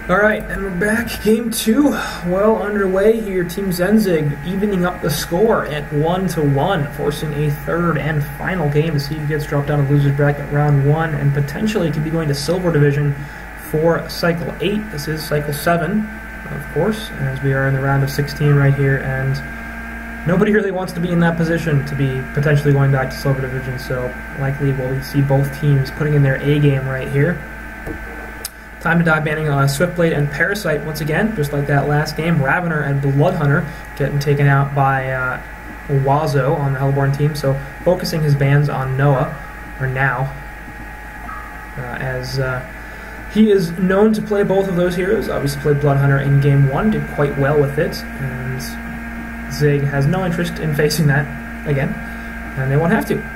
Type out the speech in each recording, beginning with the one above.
Alright, and we're back. Game 2, well underway here. Team Zenzyg evening up the score at 1-1, forcing a third and final game to see who gets dropped down to loser's bracket round 1, and potentially could be going to Silver Division for Cycle 8. This is Cycle 7, of course, as we are in the round of 16 right here, and nobody really wants to be in that position to be potentially going back to Silver Division, so likely we'll see both teams putting in their A game right here. Time to Die banning Swiftblade and Parasite once again, just like that last game. Ravener and Bloodhunter getting taken out by Wazo on the Hellborn team, so focusing his bans on Noah, or now, as he is known to play both of those heroes. Obviously played Bloodhunter in Game 1, did quite well with it, and Zig has no interest in facing that again, and they won't have to.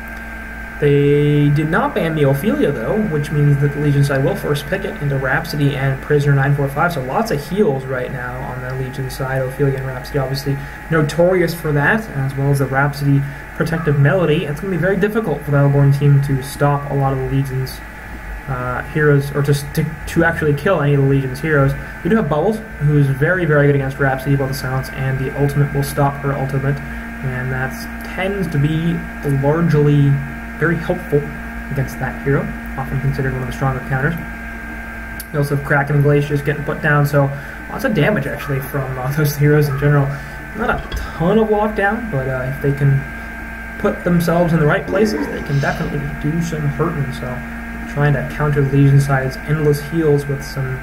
They did not ban the Ophelia, though, which means that the Legion side will first pick it into Rhapsody and Prisoner 945, so lots of heals right now on the Legion side. Ophelia and Rhapsody obviously notorious for that, as well as the Rhapsody Protective Melody. It's going to be very difficult for the Hellborn team to stop a lot of the Legion's heroes, or to actually kill any of the Legion's heroes. We do have Bubbles, who's very, very good against Rhapsody, both the silence and the ultimate will stop her ultimate, and that tends to be largely very helpful against that hero, often considered one of the stronger counters. We also have Kraken and Glacius getting put down, so lots of damage actually from those heroes in general. Not a ton of lockdown, but if they can put themselves in the right places, they can definitely do some hurting. So trying to counter the Legion side's endless heals with some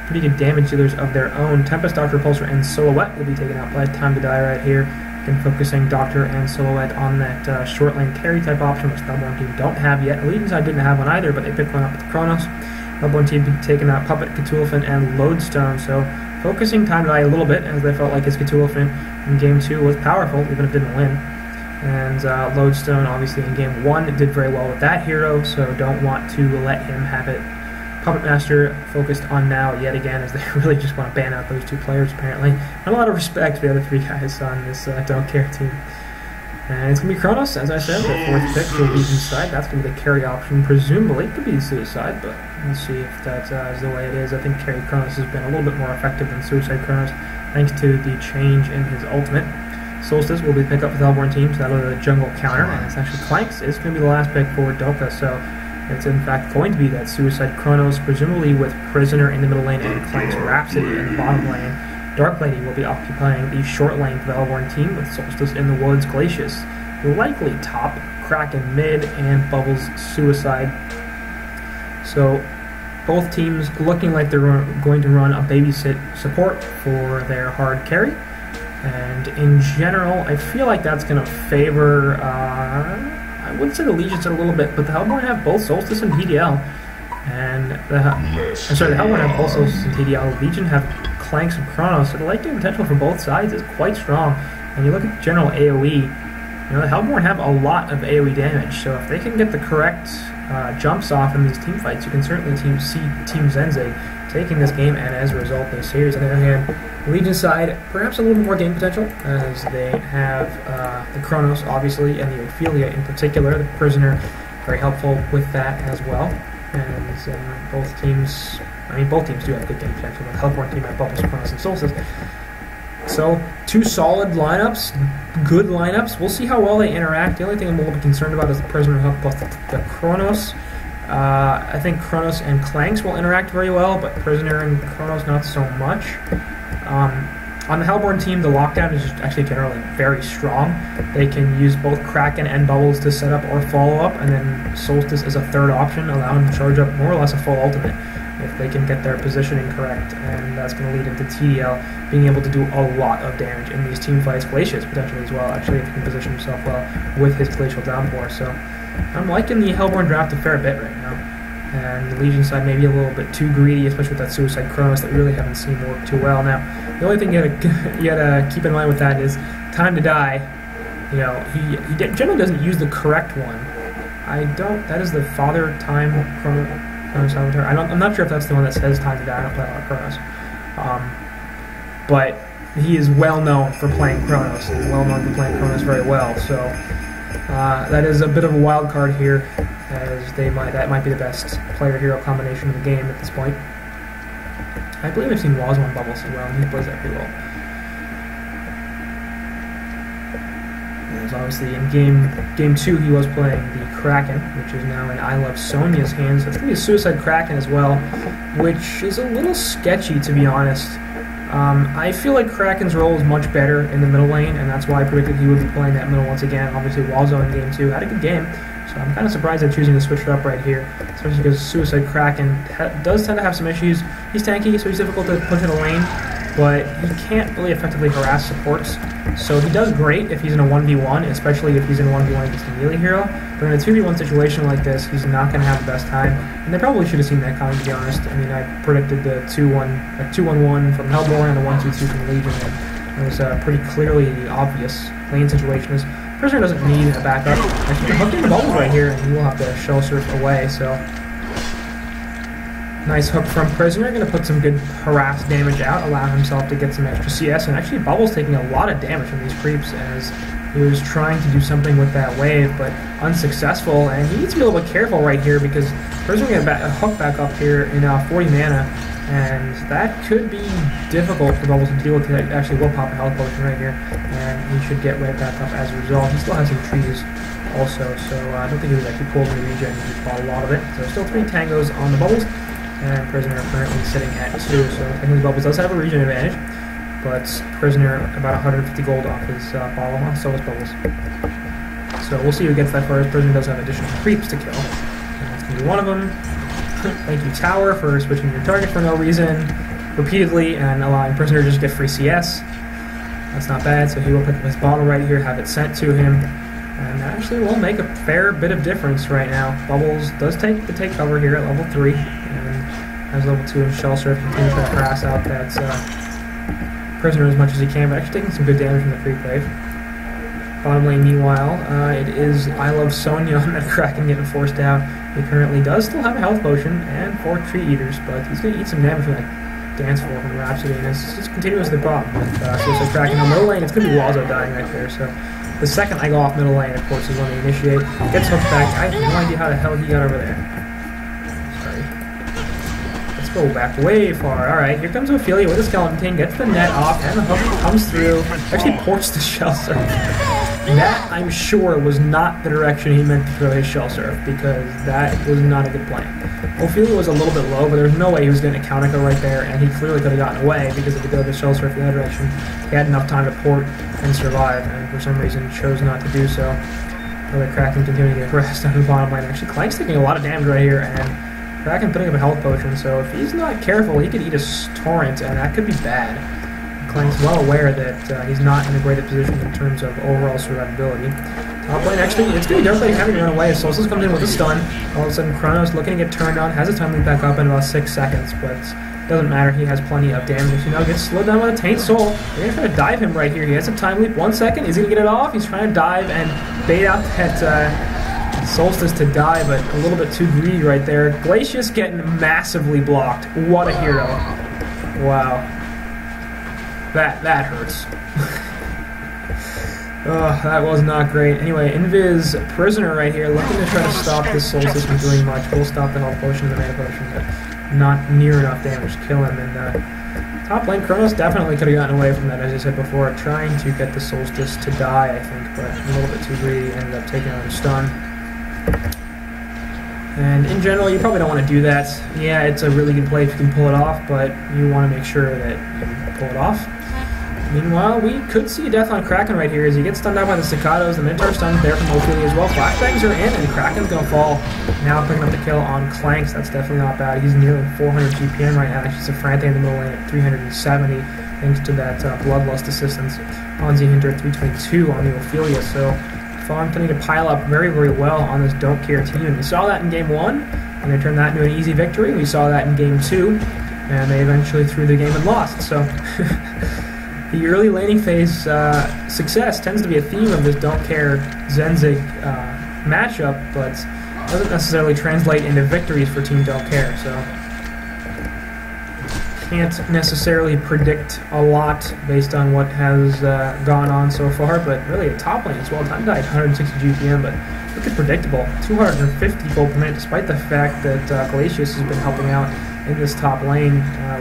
pretty good damage dealers of their own. Tempest, Doctor, Repulsor, and Silhouette will be taken out by Time to Die right here. And focusing Doctor and Silhouette on that short lane carry type option, which the Hellborn team don't have yet. The Legion side didn't have one either, but they picked one up with Kronos. Hellborn team taking out Puppet, Cthulhufin, and Lodestone, so focusing Time to Die a little bit, as they felt like his Cthulhufin in Game 2 was powerful, even if it didn't win. And Lodestone, obviously, in Game 1 did very well with that hero, so don't want to let him have it. Puppet Master focused on now yet again, as they really just want to ban out those two players, apparently. Not a lot of respect for the other three guys on this Don't Care team. And it's going to be Kronos, as I said, the fourth pick for the Legion side. That's going to be the carry option, presumably. It could be Suicide, but we'll see if that is the way it is. I think carry Kronos has been a little bit more effective than Suicide Kronos, thanks to the change in his ultimate. Solstice will be picked up for the Hellborn team, so that'll be the jungle counter, and it's actually Clanks is going to be the last pick for DoCa, so it's in fact going to be that Suicide Kronos, presumably with Prisoner in the middle lane and Clanks Rhapsody in the bottom lane. Dark Lady will be occupying the short lane for the Hellborn team, with Solstice in the woods, Glacius likely top, Kraken mid, and Bubbles Suicide. So both teams looking like they're going to run a babysit support for their hard carry. And in general, I feel like that's going to favor, I wouldn't say the Legion a little bit, but the Hellborn have both Solstice and TDL. And the Hellborn have both Solstice and TDL. The Legion have Clanks and Kronos, so the late game potential for both sides is quite strong. And you look at the general AoE, the Hellborn have a lot of AoE damage, so if they can get the correct jumps off in these team fights, you can certainly see Team Zenzyg taking this game, and as a result, the series. On the other hand, Legion side, perhaps a little more game potential, as they have the Kronos, obviously, and the Ophelia in particular. The Prisoner, very helpful with that as well. And both teams do have good game potential. The Hellborn team have Bubbles, Kronos, and Solstice. So, two solid lineups, good lineups. We'll see how well they interact. The only thing I'm a little bit concerned about is the Prisoner hook plus the Kronos. I think Kronos and Clanks will interact very well, but Prisoner and Kronos not so much. On the Hellborn team, the lockdown is actually generally very strong. They can use both Kraken and Bubbles to set up or follow up, and then Solstice is a third option, allowing them to charge up more or less a full ultimate if they can get their positioning correct, and that's going to lead into TDL being able to do a lot of damage in these team fights. Glacius potentially as well, actually, if he can position himself well with his Glacial Downpour. So I'm liking the Hellborn draft a fair bit right now, and the Legion side maybe a little bit too greedy, especially with that Suicide Kronos that we really haven't seen work too well. Now, the only thing you gotta keep in mind with that is Time to Die. He generally doesn't use the correct one. That is the Father Time Kronos Avatar. I'm not sure if that's the one that says Time to Die. I don't play a lot of Kronos. But he is well known for playing Kronos, and well known for playing Kronos very well, so that is a bit of a wild card here, as that might be the best player-hero combination in the game at this point. I believe I've seen Walls on Bubbles as well, and he plays that pretty well. And obviously in game 2 he was playing the Kraken, which is now in I Love Sonia's hands. It's going to be a Suicide Kraken as well, which is a little sketchy, to be honest. I feel like Kraken's role is much better in the middle lane, and that's why I predicted he would be playing that middle once again. Obviously, Walzo in game 2 had a good game, so I'm kind of surprised they're choosing to switch it up right here, especially because Suicide Kraken does tend to have some issues. He's tanky, so he's difficult to push in the lane, but he can't really effectively harass supports. So he does great if he's in a 1v1, especially if he's in a 1v1 against a melee hero. But in a 2v1 situation like this, he's not going to have the best time. And they probably should have seen that coming, to be honest. I mean, I predicted the 2-1-1 from Hellborn and the 1-2-2 from Legion, and it was pretty clearly the obvious lane situation. Is Prisoner doesn't need a backup. Actually, you can hook in the bubbles right here, and he will have to shell surf away, so... Nice hook from Prisoner, going to put some good harass damage out, allow himself to get some extra CS, and actually Bubbles taking a lot of damage from these creeps as he was trying to do something with that wave, but unsuccessful, and he needs to be a little bit careful right here because Prisoner going to hook back up here in 40 mana, and that could be difficult for Bubbles to deal with. He actually will pop a health potion right here, and he should get right back up as a result. He still has some trees also, so I don't think he was actually pulled in the regen, he just bought a lot of it. So still 3 tangos on the Bubbles. And Prisoner currently sitting at 2, so I think Bubbles does have a regen advantage, but Prisoner about 150 gold off his bottom, so is Bubbles. So we'll see who gets that first. Prisoner does have additional creeps to kill, and that's going to be one of them. Thank you, Tower, for switching your target for no reason repeatedly and allowing Prisoner to just get free CS. That's not bad, so he will pick up his bottle right here, have it sent to him, and that actually will make a fair bit of difference right now. Bubbles does take cover here at level 3, has level 2 in Shell Surf, continue to try to harass out that Prisoner as much as he can, but actually taking some good damage from the creep wave. Bottom lane, meanwhile, it is I Love Sonya on that Kraken getting forced out. He currently does still have a health potion and 4 tree eaters, but he's going to eat some damage from that dance floor from Rhapsody, and it's just continuous the problem with Suicide Kraken. On middle lane, it's going to be Wazo dying right there, so the second I go off middle lane, of course, is when they initiate. Gets hooked back. I have no idea how the hell he got over there. Go back way far. Alright, here comes Ophelia with a Skeleton King, gets the net off, and the hook comes through. Actually ports the Shell Surf. That, I'm sure, was not the direction he meant to throw his Shell Surf, because that was not a good plan. Ophelia was a little bit low, but there's no way he was going to counter go right there, and he clearly could have gotten away, because if he did the Shell Surf the other direction, he had enough time to port and survive, and for some reason chose not to do so. The Kraken continuing to get harassed on the bottom lane. Actually, Clank's taking a lot of damage right here, and Kraken putting up a health potion, so if he's not careful, he could eat a torrent, and that could be bad. Clank's well aware that he's not in a great position in terms of overall survivability. Top lane, actually, it's going to be Darkblade having to run away. Solstice comes in with a stun. All of a sudden, Chronos looking to get turned on, has a time leap back up in about 6 seconds, but it doesn't matter. He has plenty of damage. You know, gets slowed down with a Taint Soul. They're going to try to dive him right here. He has a time leap. 1 second. He's going to get it off. He's trying to dive and bait out that Solstice to die, but a little bit too greedy right there. Glacius getting massively blocked. What a hero. Wow. That hurts. Oh, that was not great. Anyway, Invis Prisoner right here, looking to try to stop this Solstice from doing much. We'll stop the health potion and the mana potion, but not near enough damage to kill him. And top lane, Chronos definitely could have gotten away from that, as I said before, trying to get the Solstice to die, I think, but a little bit too greedy, ended up taking on a stun. And in general, you probably don't want to do that. Yeah, it's a really good play if you can pull it off, but you want to make sure that you pull it off. Meanwhile, we could see a death on Kraken right here as he gets stunned out by the Staccatos. The Minotaur stuns there from Ophelia as well. Flashbangs are in, and Kraken's going to fall. Now picking up the kill on Clanks. That's definitely not bad. He's nearly 400 GPM right now. He's a Frante in the middle lane at 370, thanks to that Bloodlust assistance. Ponzi Hinter at 322 on the Ophelia, so Fawn continuing to pile up very, very well on this Don't Care team. And we saw that in Game 1, and they turned that into an easy victory. We saw that in Game 2, and they eventually threw the game and lost. So the early laning phase success tends to be a theme of this Don't Care Zenzyg matchup, but doesn't necessarily translate into victories for Team Don't Care. So can't necessarily predict a lot based on what has gone on so far, but really at top lane as well. Time died 160 GPM, but look at predictable. 250 gold per minute, despite the fact that Glacius has been helping out in this top lane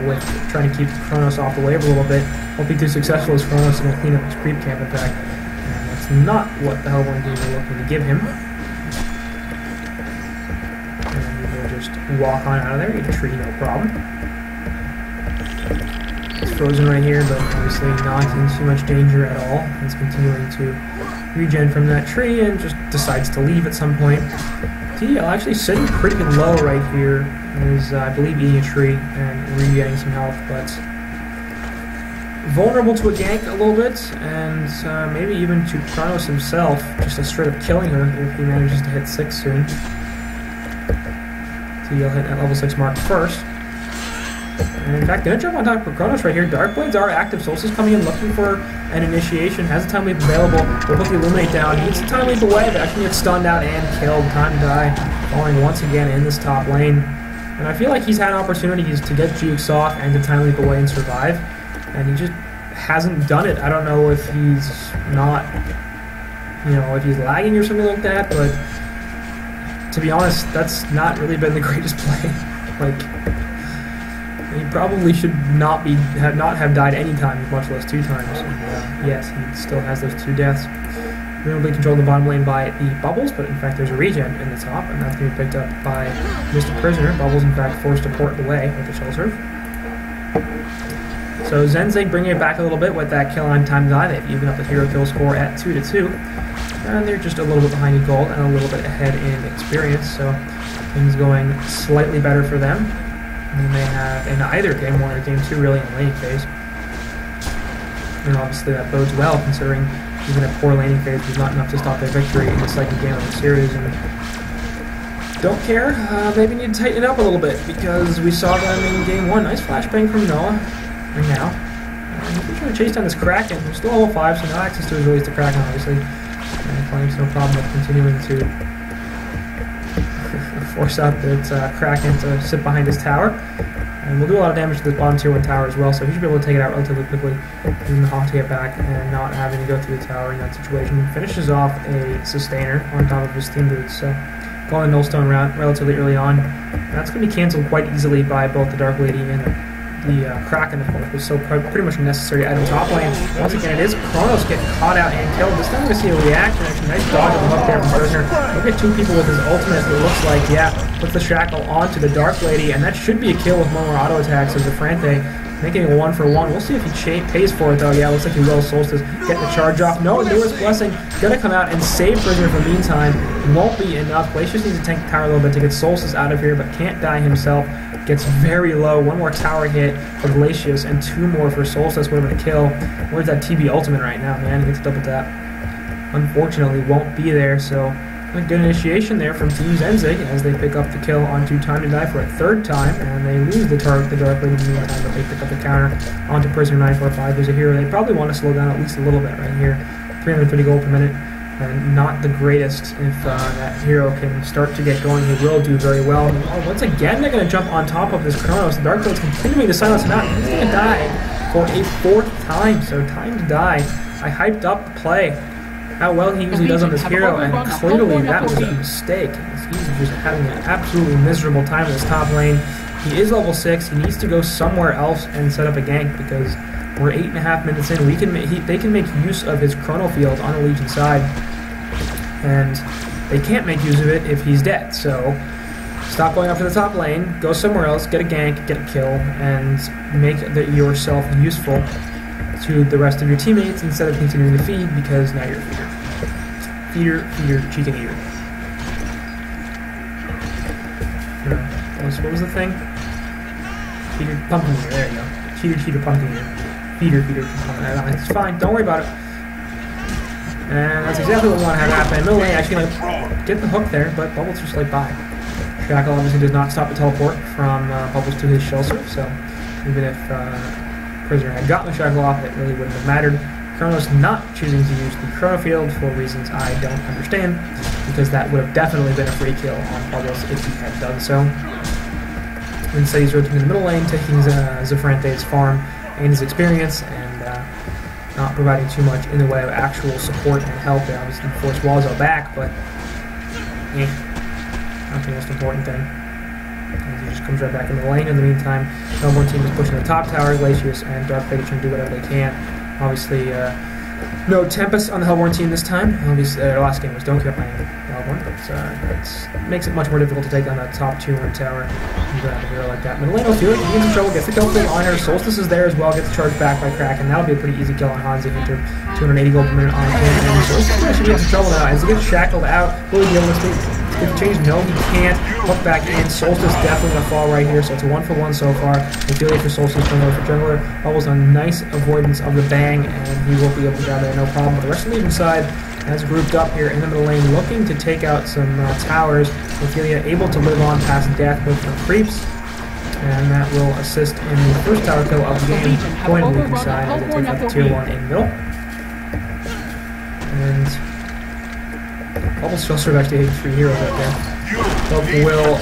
with trying to keep Kronos off the wave a little bit. Won't be too successful as Kronos is going to clean up his creep camp attack. And that's not what the HoN team are looking to give him. And he will just walk on out of there, eat a tree, no problem. He's frozen right here, but obviously not in too much danger at all. He's continuing to regen from that tree and just decides to leave at some point. TL actually sitting pretty low right here. Is, I believe, eating a tree and regaining some health, but vulnerable to a gank a little bit, and maybe even to Kronos himself, just a straight up killing her if he manages to hit 6 soon. TL hit that level 6 mark first. And in fact, gonna jump on top of Kronos right here. Darkblades are active. Solstice coming in looking for an initiation. Has a time leap available. Will put the Illuminate down. Needs a time leap away, but actually gets stunned out and killed. Time to die. Falling once again in this top lane. And I feel like he's had opportunities to get jukes off and to time leap away and survive. And he just hasn't done it. I don't know if he's not, if he's lagging or something like that, but to be honest, that's not really been the greatest play. He probably should not have died any time, much less 2 times. And, yes, he still has those 2 deaths. Presumably controlled the bottom lane by the Bubbles, but in fact there's a regen in the top, and that's going to be picked up by Mr. Prisoner. Bubbles, in fact, forced to port the way with the shell serve. So Zenzyg bringing it back a little bit with that kill on time die. They've evened up the hero kill score at 2-2. And they're just a little bit behind in gold and a little bit ahead in experience, so things going slightly better for them than they have in either Game 1 or Game 2 really in the laning phase. And obviously that bodes well considering even a poor laning phase was not enough to stop their victory in the second game of the series. And don't care, maybe need to tighten it up a little bit because we saw them in Game 1. Nice flashbang from Noah right now. He's trying to chase down this Kraken. He's still level 5, so no access to his release to Kraken, obviously. And claims no problem with continuing to force out that Kraken to sit behind his tower. And we'll do a lot of damage to this bottom tier 1 tower as well, so he should be able to take it out relatively quickly, using the HoN to get back and not having to go through the tower in that situation. Finishes off a sustainer on top of his steam boots, so going the Nullstone route relatively early on. And that's going to be cancelled quite easily by both the Dark Lady and the Kraken, of course, was so pretty much a necessary item top lane. Once again, it is Kronos getting caught out and killed. This time we're going to see a reaction. Actually, nice dodge on the hook there from Prisoner. Look at 2 people with his ultimate, it looks like, yeah, puts the shackle onto the Dark Lady, and that should be a kill with one more auto attacks as Zafrante making a 1-for-1. We'll see if he pays for it, though. Yeah, looks like he will. Solstice getting the charge off. No, Lewis Blessing gonna come out and save Prisoner for the meantime. Won't be enough. Glacius needs to tank the tower a little bit to get Solstice out of here, but can't die himself. Gets very low. 1 more tower hit for Glacius and 2 more for Solstice. Would have been a kill. Where's that TB ultimate right now, man? He gets a double tap. Unfortunately, won't be there, so a good initiation there from Team Zenzyg as they pick up the kill onto Time to Die for a 3rd time, and they lose the Dark Lady in the meantime, but they pick up the counter onto Prisoner 945. There's a hero they probably want to slow down at least a little bit right here. 330 gold per minute, and not the greatest. If that hero can start to get going, he will do very well. Oh, once again, they're going to jump on top of this Kronos. The Dark Blade's continuing to silence him out. He's going to die for a 4th time, so Time to Die. I hyped up the play. How well he usually does on this hero, and clearly that was a mistake. He's just having an absolutely miserable time in this top lane. He is level 6. He needs to go somewhere else and set up a gank because we're 8.5 minutes in. They can make use of his chrono field on the Legion side, and they can't make use of it if he's dead. So stop going after the top lane, go somewhere else, get a gank, get a kill, and make yourself useful to the rest of your teammates instead of continuing to feed, because now you're a feeder. Feeder, chicken eater. What was the thing? Feeder, pumpkin eater, there you go. Cheater, pumpkin eater. Feeder, pumpkin eater. It's fine, don't worry about it. And that's exactly what we want to have happen. Middle lane actually gonna get the hook there, but Bubbles just like by. Shackle obviously does not stop the teleport from Bubbles to his shell serve, so even if Prisoner had gotten the shackle off, it really wouldn't have mattered. Kronos not choosing to use the chrono field for reasons I don't understand, because that would have definitely been a free kill on Bubbles if he had done so. Instead, he's rotating in the middle lane, taking Zafrante's farm and his experience, and not providing too much in the way of actual support and help. They obviously force Walzo back, but not the most important thing. He just comes right back in the lane. In the meantime, the HoN team is pushing the top towers. Glacius and Dark Lady trying to do whatever they can. Obviously, no Tempest on the HoN team this time. Obviously, their last game was DoCa playing HoN, but that makes it much more difficult to take on that top 2-1 tower. You have a hero like that. Middle lane, Ophelia gets in trouble, gets the kill on her. Solstice is there as well, gets charged back by Kraken. That'll be a pretty easy kill on HoN. Enter 280 gold per minute on him. And Solstice actually gets in trouble now as he gets shackled out. Will he be able to get the change? No, he can't. Hook back in. Solstice definitely going to fall right here, so it's a 1-for-1 so far. Ophelia for Solstice, jungler for jungler. Bubbles a nice avoidance of the bang, and he will be able to get out there, no problem. But the rest of the Legion side has grouped up here in the middle lane, looking to take out some towers. Ophelia able to live on past death with the creeps, and that will assist in the first tower kill of the game, going to the Legion side as they take out the tier 1 in middle. And Bubbles still sort of actually hitting 3 heroes right there. Hope will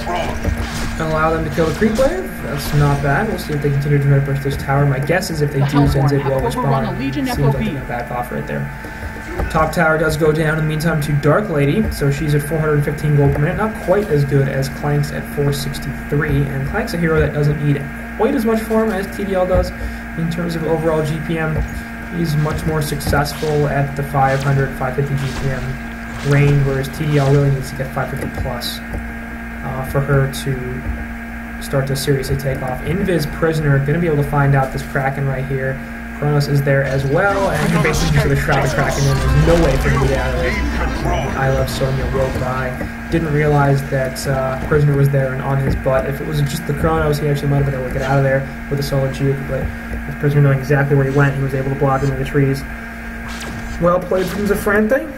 allow them to kill the creep wave. That's not bad. We'll see if they continue to try to push this tower. My guess is if they do, Zenzyg will respond. Seems like they're going to back off right there. Top tower does go down in the meantime to Dark Lady, so she's at 415 gold per minute. Not quite as good as Clank's at 463, and Clank's a hero that doesn't need quite as much farm as TDL does in terms of overall GPM. He's much more successful at the 500, 550 GPM range, whereas TDL really needs to get 550 plus for her to start to seriously take off. Invis Prisoner, going to be able to find out this Kraken right here. Kronos is there as well, and you're basically just going to shroud the Kraken in. There's no way for him to get out of it. I Love Sonya will die. Didn't realize that Prisoner was there and on his butt. If it was just the Kronos, he actually might have been able to get out of there with a solo juke, but with Prisoner knowing exactly where he went, he was able to block him in the trees. Well played from Zafrante.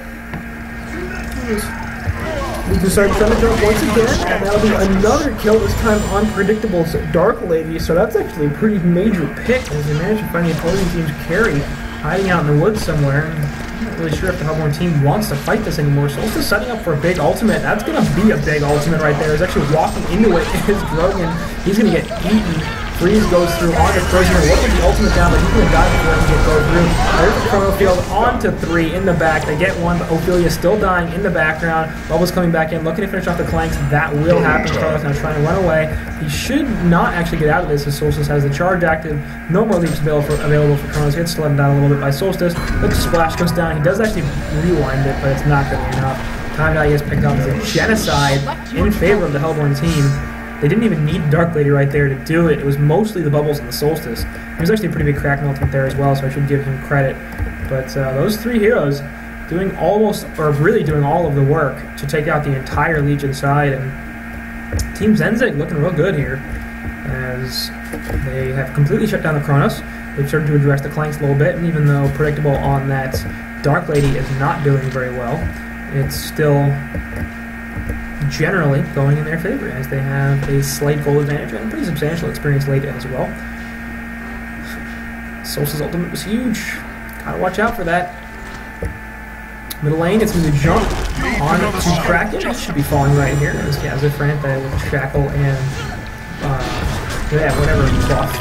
We decided to try to jump once again, and that'll be another kill, this time on Predictable's Dark Lady, so that's actually a pretty major pick, as they managed to find the opposing team's carry hiding out in the woods somewhere. I'm not really sure if the HoN team wants to fight this anymore. Solstice setting up for a big ultimate. That's going to be a big ultimate right there. He's actually walking into it is Drogon. He's going to get eaten. Freeze goes through onto Prisoner, looking the ultimate down, but he's going to die before he can go through. There's the Chrono Field onto 3 in the back. They get one, but Ophelia still dying in the background. Bubbles coming back in, looking to finish off the Clanks. That will happen. Chrono's now trying to run away. He should not actually get out of this as Solstice has the charge active. No more leaps available for Chronos. He gets slowed down a little bit by Solstice. Look, Splash goes down. He does actually rewind it, but it's not going to be enough. Time value is picked up as a genocide in favor of the HoN team. They didn't even need Dark Lady right there to do it. It was mostly the Bubbles and the Solstice. There's actually a pretty big Kraken ultimate there as well, so I should give him credit. But those 3 heroes doing almost, or really doing all of the work to take out the entire Legion side. And Team Zenzyg looking real good here, as they have completely shut down the Kronos. They've started to address the Clanks a little bit, and even though Predictable on that Dark Lady is not doing very well, it's still generally going in their favor, as they have a slight goal advantage and a pretty substantial experience late as well. Solstice's ultimate was huge. Gotta watch out for that. Middle lane, it's going to jump on to Kraken. It should be falling right here. As Zafrante with Shackle and whatever buff.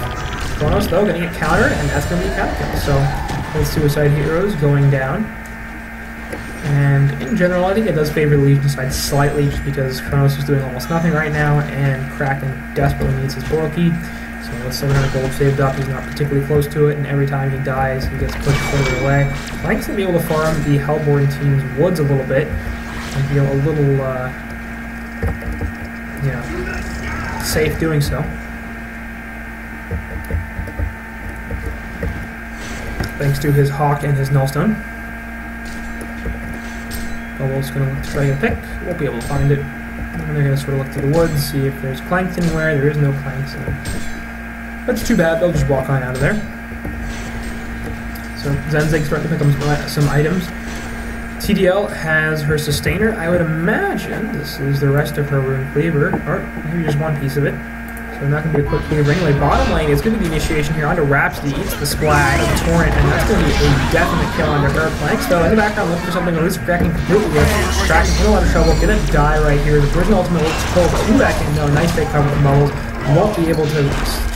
Kronos though going to get countered, and that's going to be a counter kill. So both suicide heroes going down. And in general, I think it does favor the Legion side slightly, just because Kronos is doing almost nothing right now, and Kraken desperately needs his portal key. So with 700 gold saved up, he's not particularly close to it, and every time he dies, he gets pushed further away. Frank's going to be able to farm the Hellborn team's woods a little bit, and feel a little, safe doing so. Thanks to his Hawk and his Nullstone. Bubbles going to try to pick, won't be able to find it. And they're going to sort of look through the woods, see if there's Clanks anywhere. There is no Clanks. That's too bad, they'll just walk on out of there. So Zenzyg starting to pick up some items. TDL has her Sustainer. I would imagine this is the rest of her Rune Cleaver, or maybe just one piece of it. So not going to be a quick cleaver anyway. Bottom lane is going to be the initiation here onto Rhapsody. Eats the Splash, the Torrent, and that's going to be a definite kill under her. Clanks, though, in the background looking for something. This is cracking completely with. Kraken's in a lot of trouble. Going to die right here. The Prison Ultimate looks pull 2 back in. No, nice fake cover from Bubbles. Won't be able to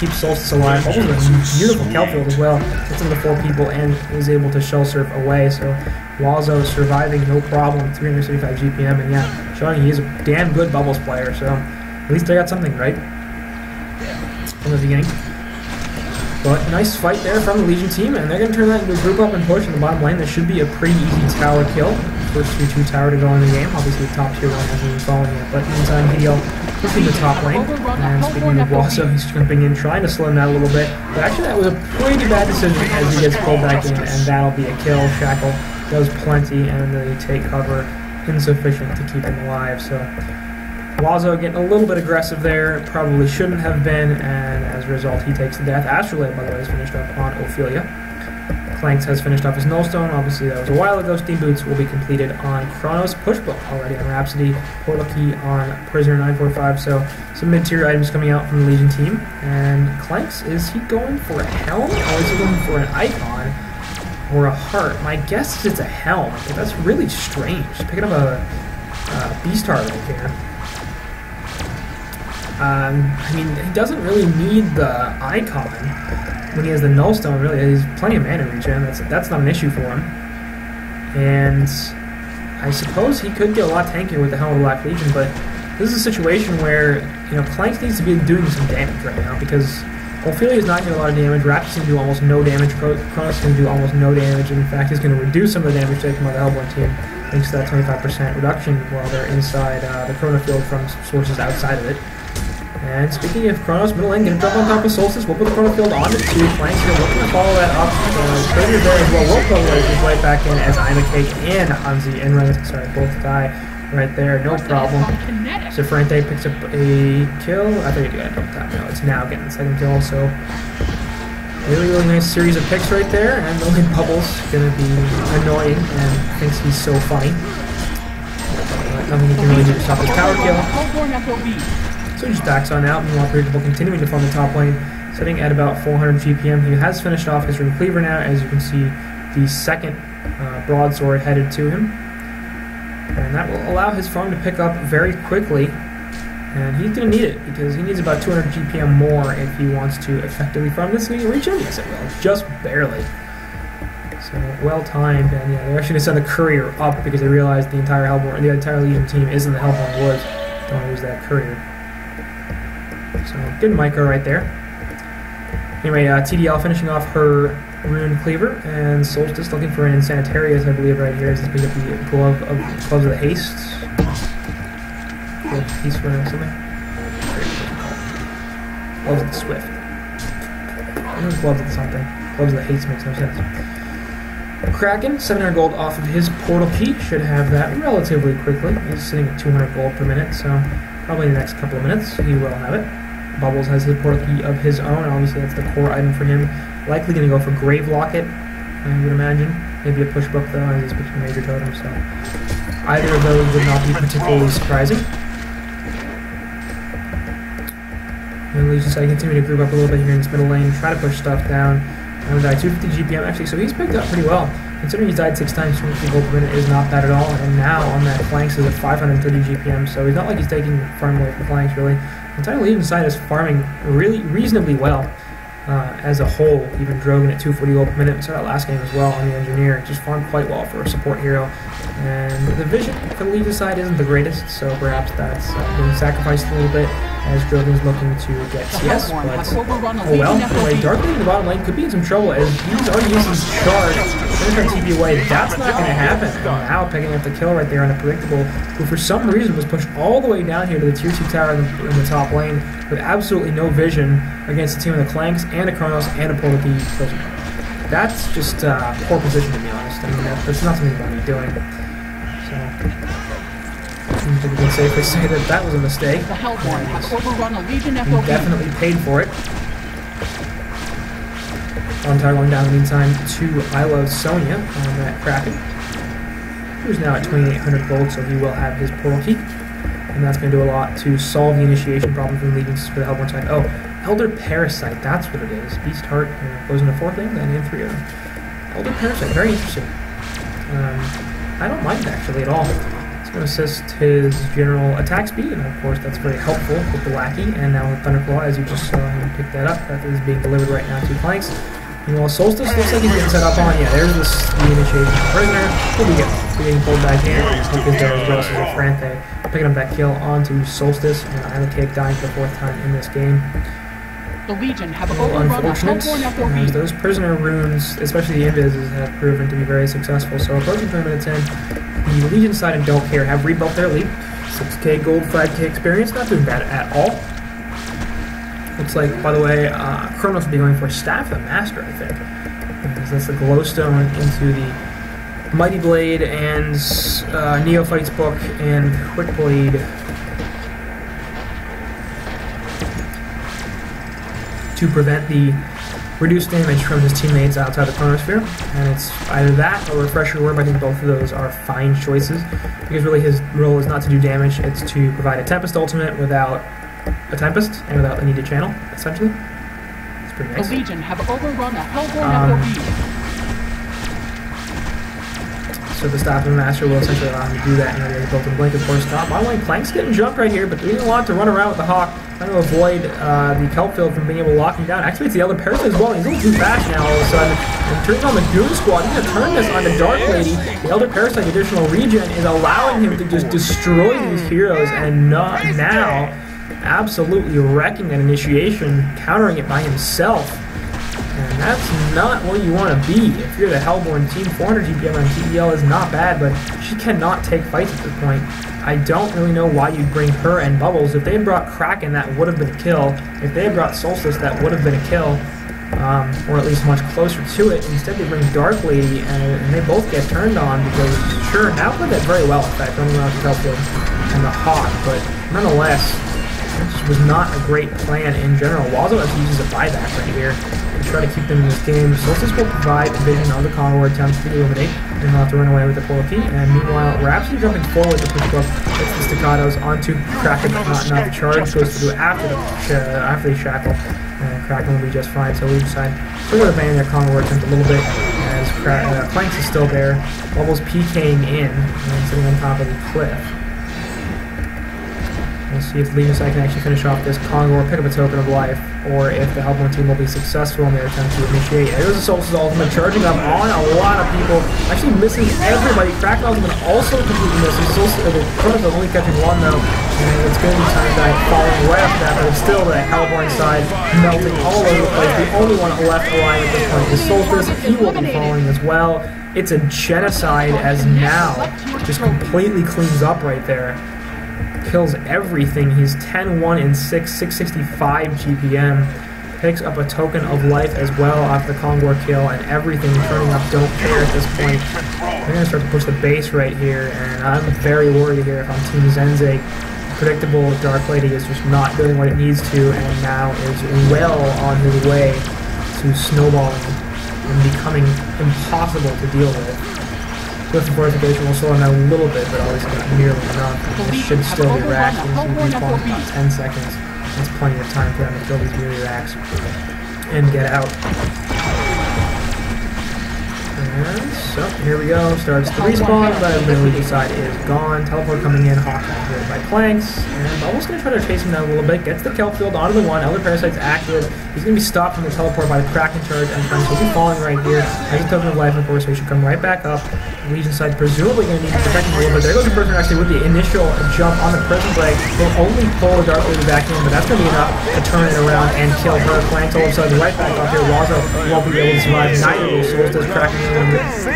keep Solstice alive. Bubbles with a beautiful Kelfield as well. Gets into 4 people and is able to shell surf away. So Wazo surviving no problem. 375 GPM, and yeah, showing he is a damn good Bubbles player. So At least I got something right from the beginning. But nice fight there from the Legion team, and they're going to turn that into a group up and push in the bottom lane. That should be a pretty easy tower kill. First 2-2 tower to go in the game. Obviously the top tier one hasn't even fallen yet, but meantime HDL pushing the top lane. And speaking of Waso, he's jumping in, trying to slow him down a little bit. But actually that was a pretty bad decision as he gets pulled back in, and that'll be a kill. Shackle does plenty, and they take cover insufficient to keep him alive. So Wazo getting a little bit aggressive there, probably shouldn't have been, and as a result he takes the death. Astrolabe, by the way, is finished up on Ophelia. Clanks has finished off his Nullstone. Obviously that was a while ago. Steam Boots will be completed on Chronos. Pushbook already on Rhapsody. Portal Key on Prisoner 945. So some mid-tier items coming out from the Legion team. And Clanks, is he going for a helm, or is he going for an icon or a heart? My guess is it's a helm, but that's really strange. Picking up a Beast Heart right here. I mean, he doesn't really need the icon when he has the Nullstone. Really, he has plenty of mana regen. That's not an issue for him. And I suppose he could get a lot tankier with the Helm of the Black Legion, but this is a situation where, you know, Clanks needs to be doing some damage right now, because Ophelia is not getting a lot of damage. Raptor's going to do almost no damage. Chronos is going to do almost no damage. In fact, he's going to reduce some of the damage taken by the Hellborn team, thanks to that 25% reduction while they're inside the Chrono Field from sources outside of it. And speaking of Chronos, middle lane, going to jump on top of Solstice. We'll put the Chrono Field onto 2 flanks here, looking to follow that up. Trader there as well. Will go right back in as I'm a Cake and Hanzi and Ren, sorry, both die right there, no problem. So Ferrante picks up a kill. I thought you got a double tap. No, it's now getting the second kill. So really nice series of picks right there. And only Bubbles going to be annoying and thinks he's so funny. Nothing he can really do to stop his tower kill. So he just backs on out. Meanwhile, Predictable continuing to farm the top lane, sitting at about 400 GPM. He has finished off his Ring Cleaver now, as you can see the second broadsword headed to him. And that will allow his farm to pick up very quickly. And he's going to need it, because he needs about 200 GPM more if he wants to effectively farm this. Can he reach him? Yes, it will. Just barely. So, well timed. And yeah, they're actually going to send the courier up because they realize the entire Hellborn, the entire Legion team is in the Hellborn Woods. Don't want to lose that courier. So, good micro right there. Anyway, TDL finishing off her Rune Cleaver, and Solstice looking for an Insanitarius, I believe, right here, as they pick up the Gloves of the Haste. He's for something? Gloves of the Swift. Gloves of something. Gloves of the Haste makes no sense. Kraken, 700 gold off of his Portal Key, should have that relatively quickly. He's sitting at 200 gold per minute, so probably in the next couple of minutes he will have it. Bubbles has his Portal Key of his own. Obviously, that's the core item for him. Likely going to go for Grave Locket, I would imagine. Maybe a push book, though, as he's picking Major Totem, so either of those would not be particularly surprising. And Legion side continue to group up a little bit here in this middle lane, try to push stuff down. And died 250 GPM, actually, so he's picked up pretty well. Considering he's died 6 times, 250 gold per minute is not bad at all. And now on that flanks is at 530 GPM, so it's not like he's taking farm away from flanks, really. The entire Legion side is farming really reasonably well as a whole. Even Drogon at 240 gold per minute. We saw that last game as well on the Engineer. Just farmed quite well for a support hero. And the vision for the Legion side isn't the greatest, so perhaps that's being sacrificed a little bit as Drogon's looking to get CS. But oh well. Anyway, Darkling in the bottom lane could be in some trouble as he's already used his charge. Going to try to TP away. That's not going to happen. And now picking up the kill right there on a Predictable, who for some reason was pushed all the way down here to the tier 2 tower in the top lane with absolutely no vision against a team of the Clanks and a Chronos and a Portal Key. That's just poor position, to be honest. I mean, that's not something you want to be doing. So, I think we can safely say that that was a mistake. The Hellborn have overrun a Legion FOB. He definitely paid for it. On tower going down in the meantime to I Love Sonya on that Kraken, who's now at 2,800 gold, so he will have his Portal Key. And that's going to do a lot to solve the initiation problem from Legions for the Hellborn side. Oh, Elder Parasite, that's what it is. Beast Heart goes into 4 things, and in 3 of them. Elder Parasite, very interesting. I don't mind it actually at all. It's going to assist his general attack speed, and of course that's very helpful with the Lackey, and now with Thunderclaw, as you just saw him pick that up. That is being delivered right now to flanks. Meanwhile, Solstice looks like he's getting set up on. Yeah, there's the initiation prisoner. We'll be good. getting pulled back in. Hook is there as well, so Frante picking up that kill onto Solstice, and Island Cake dying for the 4th time in this game. The Legion have overrun a Unfortunate, as those prisoner runes, especially the invises, have proven to be very successful. So approaching 20 minutes in, the Legion side and Don't Care have rebuilt their lead. 6k gold, 5k experience, not doing bad at all. Looks like, by the way, Kronos will be going for Staff the Master, I think. Because that's the glowstone into the Mighty Blade and Neophyte's Book and Quick Blade to prevent the reduced damage from his teammates outside the chronosphere. And it's either that or Refresher Orb. I think both of those are fine choices, because really his role is not to do damage, it's to provide a Tempest ultimate without a Tempest and without the need to channel, essentially. It's pretty nice. The Legion have overrun a Hellborn FOB. So the Staff of the Master will essentially allow him to do that, and he has built in Blink of course stop. By the way, Plank's getting jumped right here, but doing a lot to run around with the Hawk, trying to avoid the Kelp Field from being able to lock him down. Actually, it's the Elder Parasite as well. He's a little too fast now all of a sudden. And turning on the Goon Squad, he's going to turn this on the Dark Lady. The Elder Parasite additional regen is allowing him to just destroy these heroes, and not now absolutely wrecking that initiation, countering it by himself. And that's not where you want to be if you're the Hellborn team. 400 GPM on TEL is not bad, but she cannot take fights at this point. I don't really know why you'd bring her and Bubbles. If they had brought Kraken, that would have been a kill. If they had brought Solstice, that would have been a kill. Or at least much closer to it. Instead they bring Dark Lady, and they both get turned on because, sure, now played that very well, in fact, running around the Telfield and the Hawk, but nonetheless, it just was not a great plan in general. Wazo actually uses a buyback right here to try to keep them in this game. Solstice will provide a vision on the Conqueror attempt to eliminate, and he'll have to run away with the portal key. And meanwhile, Rhapsody jumping forward to push up, gets the staccatos onto Kraken, but not enough. Charge goes through after the shackle, and Kraken will be just fine. So we decide to go to ban their Conqueror attempt a little bit, as Planks is still there. Bubbles PKing in, and sitting on top of the cliff. We'll see if the Legion side can actually finish off this Congo or pick up a Token of Life, or if the Hellborn team will be successful in their attempt to initiate. There goes the Solstice ultimate, charging up on a lot of people, actually missing everybody. Kraken ultimate also completely misses. The Kronos only catching one though, and it's going to be time die falling right after that, but it's still the Hellborn side melting all over the place. The only one left alive at this point is Solstice. He will be falling as well. It's a genocide as now just completely cleans up right there. Kills everything. He's 10-1 and 665 GPM. Picks up a Token of Life as well off the Kongor kill, and everything turning up Don't Care at this point. They're going to start to push the base right here, and I'm very worried here if I'm Team Zenzyg. Predictable Dark Lady is just not doing what it needs to, and now is well on his way to snowballing and becoming impossible to deal with. With the fortification will slow him down a little bit, but always not nearly enough. This should still be racked in about 10 seconds. That's plenty of time for them to kill these melee racks and get out. And so, here we go. Starts the respawn, but the Legion side is gone. Teleport coming in, Hawk here by Planks. And Bubbles going to try to chase him down a little bit. Gets the Kelp Field onto the one. Elder Parasite's active. He's going to be stopped from the teleport by the Kraken charge, and Planks will be falling right here. Has a Token of Life, of course, so he should come right back up. The Legion side presumably going to need to protect him a little bit. There goes the person actually with the initial jump on the prison break. Will only pull the Dark Lady back in, but that's going to be enough to turn it around and kill her. Planks all of a sudden right back up here. Wazo won't be able to survive. Neither will Solstice. Kraken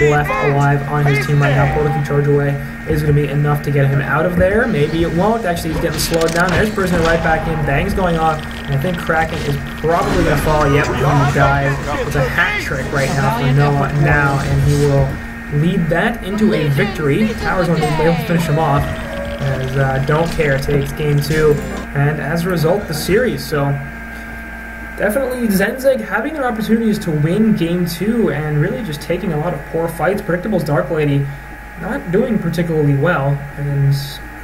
left alive on his team right now. Portal key charge away is going to be enough to get him out of there. Maybe it won't. Actually, he's getting slowed down. There's Prisoner right back in. Bang's going off. And I think Kraken is probably going to fall. Yep, he dies. It's a hat trick right now for Noah now, and he will lead that into a victory. Towers won't be able to finish him off, as Don't Care takes game 2, and as a result, the series. So definitely Zenzyg having their opportunities to win game 2 and really just taking a lot of poor fights. Predictable's Dark Lady not doing particularly well, and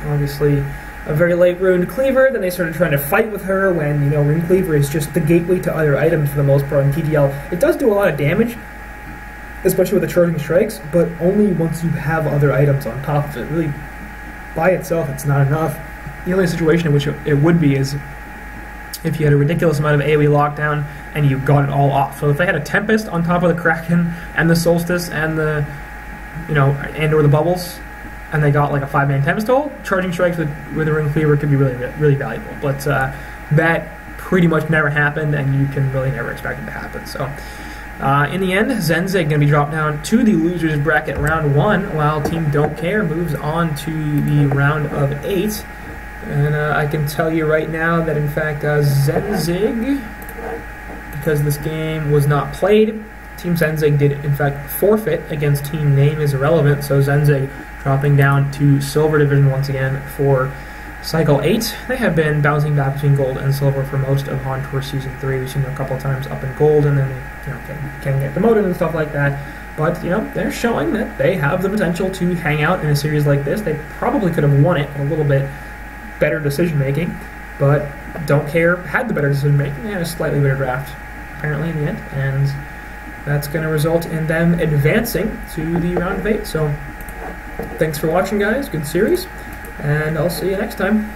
obviously a very late Runed Cleaver. Then they started trying to fight with her when, you know, Runed Cleaver is just the gateway to other items for the most part in TTL. It does do a lot of damage, especially with the charging strikes, but only once you have other items on top of it. Really, by itself, it's not enough. The only situation in which it would be is if you had a ridiculous amount of AoE lockdown and you got it all off. So if they had a Tempest on top of the Kraken and the Solstice and the and or the bubbles, and they got like a 5-man Tempestol, charging strikes with a Ring Cleaver could be really, really valuable. But that pretty much never happened, and you can really never expect it to happen. So in the end, Zenzyg going to be dropped down to the losers bracket round 1, while Team DoCa moves on to the round of 8. And I can tell you right now that in fact Zenzyg, because this game was not played, Team Zenzyg did in fact forfeit against Team Name is Irrelevant, so Zenzyg dropping down to Silver Division once again for Cycle 8. They have been bouncing back between Gold and Silver for most of HoN Tour Season 3. We've seen them a couple of times up in Gold, and then they can get demoted and stuff like that. But, they're showing that they have the potential to hang out in a series like this. They probably could have won it with a little bit better decision-making, but DoCa had the better decision-making. They had a slightly better draft, apparently, in the end, and that's going to result in them advancing to the round of 8. So, thanks for watching, guys. Good series. And I'll see you next time.